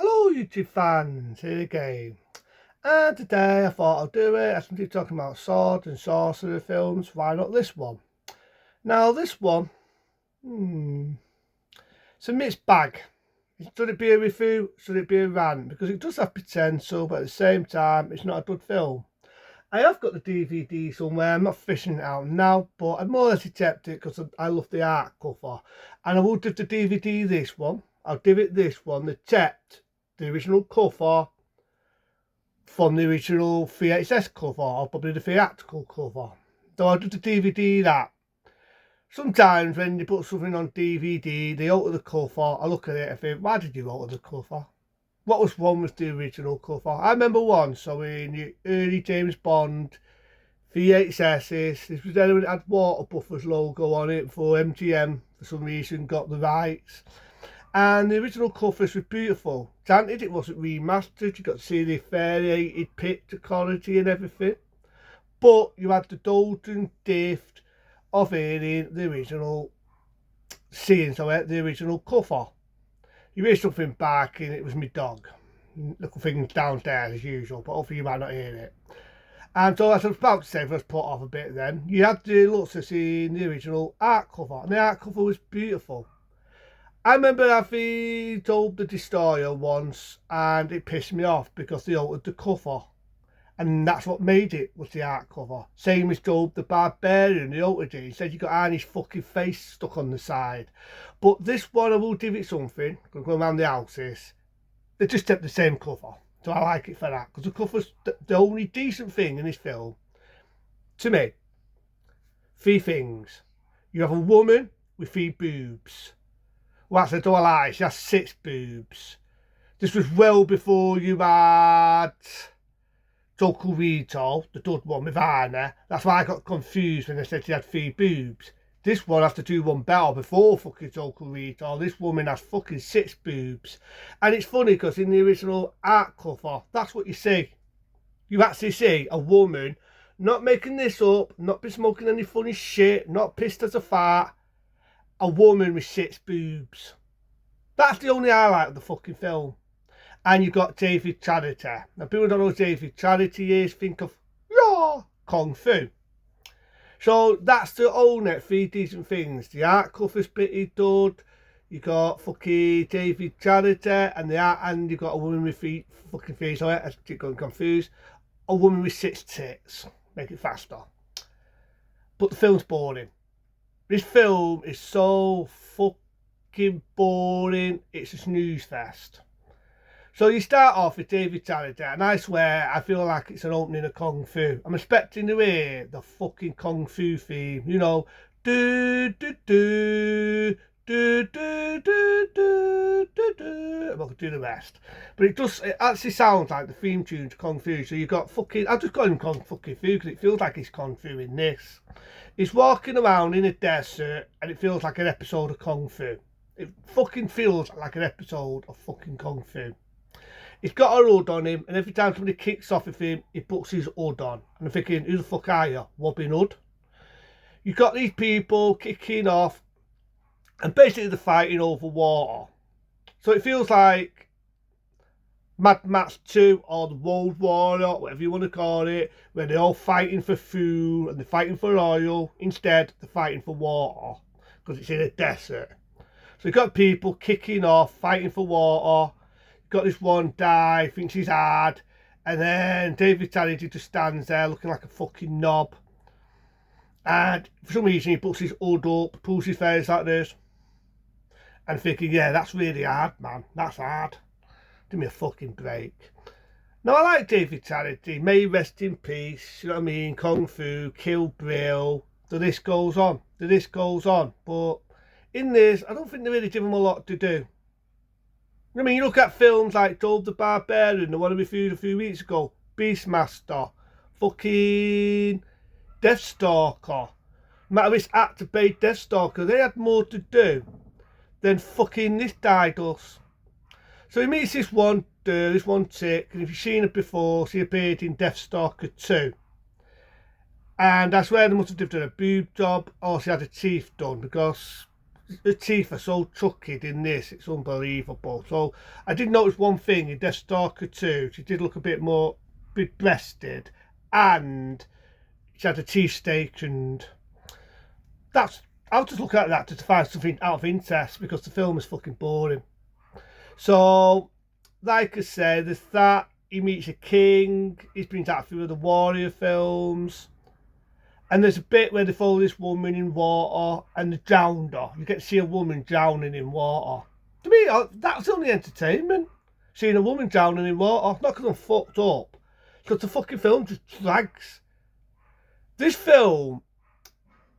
Hello YouTube fans, here again. And today I thought I'll do it, as we keep talking about sword and sorcerer films, why not this one? Now this one, it's a mixed bag. Should it be a review, should it be a rant? Because it does have potential, but at the same time it's not a good film. I have got the DVD somewhere, I'm not fishing it out now, but I've more or less kept it because I love the art cover. And I will give the DVD this one, I'll give it this one, the original cover from the original VHS cover, or probably the theatrical cover. So I'll do the DVD that. Sometimes when you put something on DVD, they alter the cover, I look at it and think, why did you alter the cover? What was wrong with the original cover? I remember once, so in the early James Bond VHSs, this was when it had Water Buffers logo on it for MGM, for some reason got the rights. And the original covers were beautiful. Granted, it wasn't remastered, you got to see the variated picture quality and everything. But you had the golden gift of hearing the original scenes of it, the original cover. You hear something back and it was my dog. Little things downstairs as usual, but hopefully you might not hear it. And so as I was about to say, if I was put off a bit then, you had the looks of seeing the original art cover. And the art cover was beautiful. I remember having told the Destroyer once and it pissed me off because they altered the cover. And that's what made it, was the art cover. Same as Job the Barbarian, they altered it. He said you got Arnie's fucking face stuck on the side. But this one I will give it something, because going around the houses, they just kept the same cover. So I like it for that, because the cover's the only decent thing in this film. To me, three things. You have a woman with three boobs. Well, that's a double lie, she has 6 boobs. This was well before you had Total Retail, the dud one with Anna. That's why I got confused when they said she had 3 boobs. This one has to do one better before fucking Total Retail. This woman has fucking 6 boobs. And it's funny because in the original art cover, that's what you see. You actually see a woman, not making this up, not be smoking any funny shit, not pissed as a fart. A woman with 6 boobs. That's the only highlight of the fucking film. And you've got David Charity. Now, people don't know who David Charity is, think of, yeah, Kung Fu. So that's the only 3 decent things. The art cover's pretty good. You got fucking David Charity, and you've got a woman with 3 fucking face on it. I keep getting confused. A woman with 6 tits. Make it faster. But the film's boring. This film is so fucking boring. It's a snooze fest. So you start off with David Charity, and I swear I feel like it's an opening of Kung Fu. I'm expecting to hear the fucking Kung Fu theme, you know, do do do do do do do do do. I'm not gonna do the rest, but it actually sounds like the theme tune to Kung Fu. So you got fucking, I just call him Kung fucking Fu because it feels like he's Kung Fu in this. He's walking around in a desert, and it feels like an episode of Kung Fu. It fucking feels like an episode of fucking Kung Fu. He's got a hood on him, and every time somebody kicks off of him, he puts his hood on. And I'm thinking, who the fuck are you? Robin Hood? You've got these people kicking off, and basically they're fighting over water. So it feels like Mad Max 2 or the World War, or whatever you want to call it, where they're all fighting for food and they're fighting for oil. Instead, they're fighting for water, because it's in a desert. So you've got people kicking off, fighting for water. Got this one guy, thinks he's hard, and then David Charity just stands there looking like a fucking knob. And for some reason he puts his hood up, pulls his face like this, and thinking, yeah, that's really hard, man. That's hard. Give me a fucking break. Now I like David Charity, may he rest in peace, you know what I mean? Kung Fu, Kill Bill, the list goes on, But in this, I don't think they really give him a lot to do. I mean, you look at films like Job the Barbarian, the one we reviewed a few weeks ago, Beastmaster, fucking Deathstalker. No matter which actor played Deathstalker, they had more to do than fucking this guy does. So he meets this one chick, and if you've seen it before, she appeared in Deathstalker 2. And I swear they must have done a boob job, or she had her teeth done, because the teeth are so chucked in this, it's unbelievable. So I did notice one thing in Death Stalker 2, she did look a bit more big breasted, and she had a teeth stake, and that's, I'll just look at that to find something out of interest because the film is fucking boring. So, like I said, there's that. He meets a king. He's been to a few of the warrior films. And there's a bit where they follow this woman in water and they drowned her. You get to see a woman drowning in water. To me, that's only entertainment. Seeing a woman drowning in water. Not because I'm fucked up. Because the fucking film just drags. This film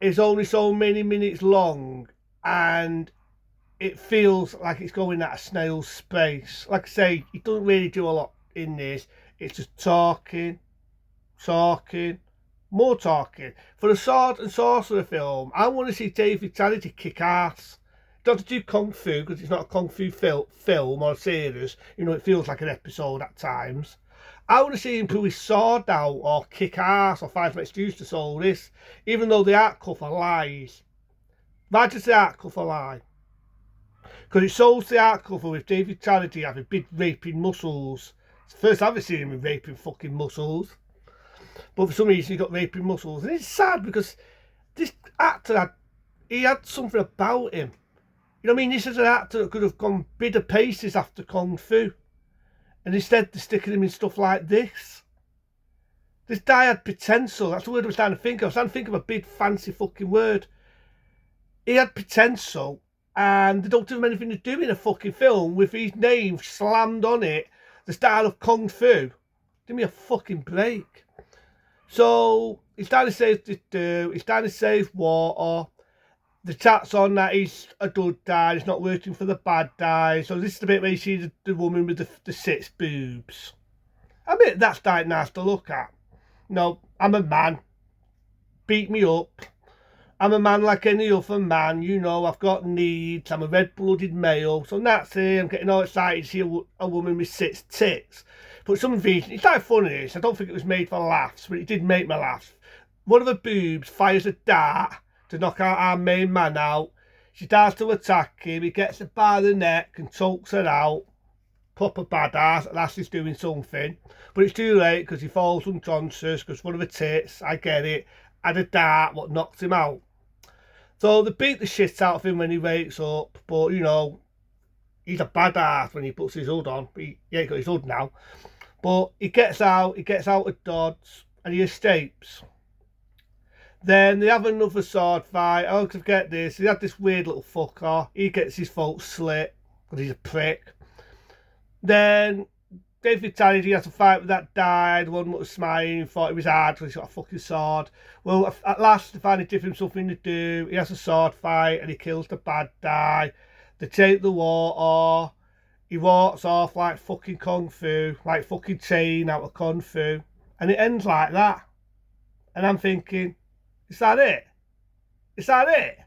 is only so many minutes long and it feels like it's going at a snail's pace. Like I say, it doesn't really do a lot in this. It's just talking, more talking. For a sword and sorcerer film, I want to see David Tennant kick ass. Don't have to do kung fu because it's not a kung fu film or series. You know, it feels like an episode at times. I want to see him pull his sword out or kick ass or find some excuse to solve this, even though the art cover lies. Why does the art cover lie? Because it shows the art cover with David Tennant having big raping muscles. It's the first I've ever seen him with raping fucking muscles. But for some reason he got raping muscles. And it's sad because this actor had something about him. You know what I mean? This is an actor that could have gone bigger paces after Kung Fu. And instead they're sticking him in stuff like this. This guy had potential. That's the word I was trying to think of. I was trying to think of a big fancy fucking word. He had potential. And they don't give him anything to do in a fucking film with his name slammed on it. The style of Kung Fu. Give me a fucking break. So, he's trying to save this dude. He's trying to save water. The chat's on that he's a good guy. He's not working for the bad guy. So this is the bit where you see the woman with the 6 boobs. I mean, that's quite nice to look at. No, I'm a man. Beat me up. I'm a man like any other man, you know, I've got needs, I'm a red-blooded male, so naturally I'm getting all excited to see a woman with 6 tits. But some reason, it's not funny this, I don't think it was made for laughs, but it did make me laugh. One of the boobs fires a dart to knock out our main man out. She starts to attack him, he gets her by the neck and chokes her out. Proper badass, at last he's doing something. But it's too late because he falls unconscious because one of the tits, I get it, had a dart what knocked him out. So they beat the shit out of him when he wakes up, but you know, he's a badass when he puts his hood on. He ain't got his hood now. But he gets out of Dodds, and he escapes. Then they have another sword fight. Oh, forget this. He had this weird little fucker. He gets his throat slit, because he's a prick. Then David Tennant, he has a fight with that guy, the one that was smiling, he thought it was hard because he's got a fucking sword. Well, at last they finally give him something to do. He has a sword fight and he kills the bad guy. They take the water. He walks off like fucking Kung Fu, like fucking Chain out of Kung Fu. And it ends like that. And I'm thinking, is that it? Is that it?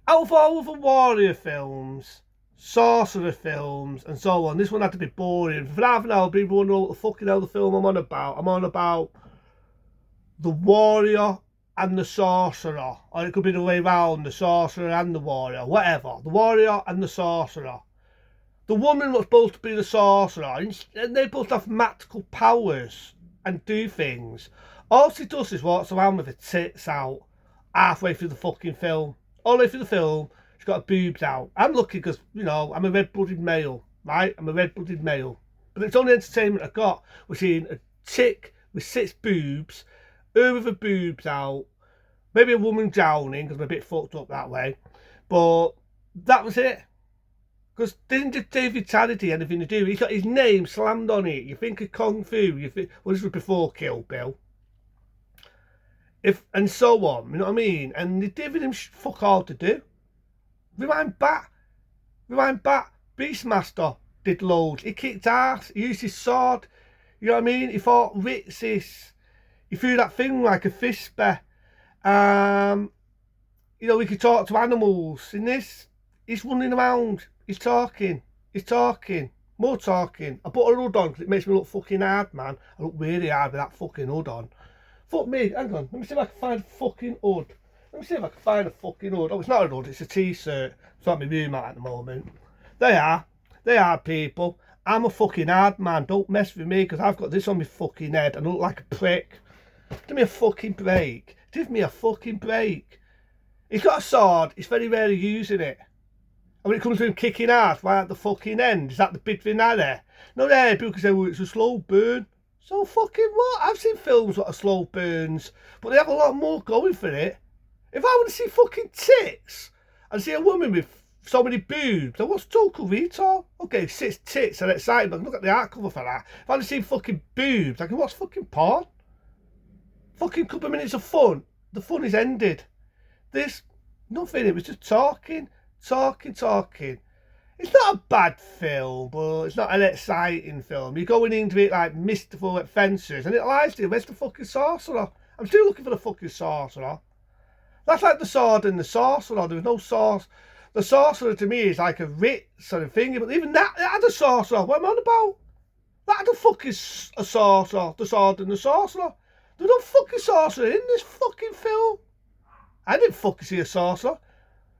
Out of all of the warrior films, sorcerer films and so on, this one had to be boring. For half an hour people wonder what the fucking hell the film I'm on about. I'm on about the warrior and the sorcerer, or it could be the way round, the sorcerer and the warrior, whatever. The warrior and the sorcerer. The woman was supposed to be the sorcerer, and they both have magical powers and do things. All she does is walks around with her tits out halfway through the fucking film. All the way through the film, she's got her boobs out. I'm lucky because, you know, I'm a red-blooded male, right? I'm a red-blooded male. But it's only entertainment I got. We're seeing a chick with 6 boobs, her with her boobs out, maybe a woman drowning because I'm a bit fucked up that way. But that was it. Because didn't David Tennant anything to do? He's got his name slammed on it. You think of Kung Fu, you think, well, this was before Kill Bill. And so on, you know what I mean? And they giving him fuck all to do. Rewind back. Beastmaster did loads. He kicked ass. He used his sword. You know what I mean? He fought Ritzis. He threw that thing like a fist spear. You know, he could talk to animals. In this, he's running around. He's talking. More talking. I put a hood on because it makes me look fucking hard, man. I look really hard with that fucking hood on. Fuck me. Hang on. Let me see if I can find a fucking hood. Let me see if I can find a fucking hood. Oh, it's not a hood, it's a t-shirt. It's not my room at the moment. They are people. I'm a fucking hard man. Don't mess with me because I've got this on my fucking head and I look like a prick. Give me a fucking break. Give me a fucking break. He's got a sword. He's very rarely using it. And when it comes to him kicking ass right at the fucking end, is that the big finale? No, there, people can say, well, it's a slow burn. So fucking what? I've seen films that are slow burns, but they have a lot more going for it. If I want to see fucking tits and see a woman with so many boobs, then what's total retard? Okay, 6 tits and exciting, but look at the art cover for that. If I want to see fucking boobs, I can watch fucking porn. Fucking couple of minutes of fun. The fun is ended. This, nothing, it was just talking. It's not a bad film, but it's not an exciting film. You're going into it like mystical adventures, and it lies to you. Where's the fucking sorcerer? I'm still looking for the fucking sorcerer. That's like the sword and the sorcerer. There was no source. The sorcerer to me is like a writ sort of thing, but even that had a sorcerer. What am I on about? That had a fucking a sorcerer. The sword and the sorcerer. There was no fucking sorcerer in this fucking film. I didn't fucking see a sorcerer.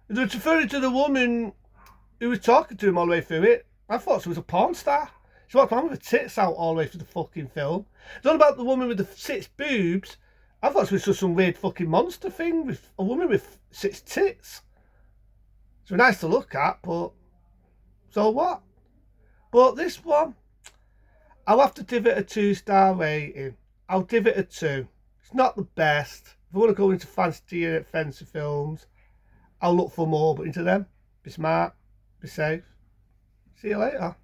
They were referring to the woman who was talking to him all the way through it. I thought she was a porn star. She walked around with her tits out all the way through the fucking film. It's not about the woman with the 6 boobs. I thought she was just some weird fucking monster thing with a woman with 6 tits. It's nice to look at, but so what? But this one, I'll have to give it a 2-star rating. I'll give it a 2. It's not the best. If I want to go into fancy and offensive films, I'll look for more, but into them, be smart, be safe. See you later.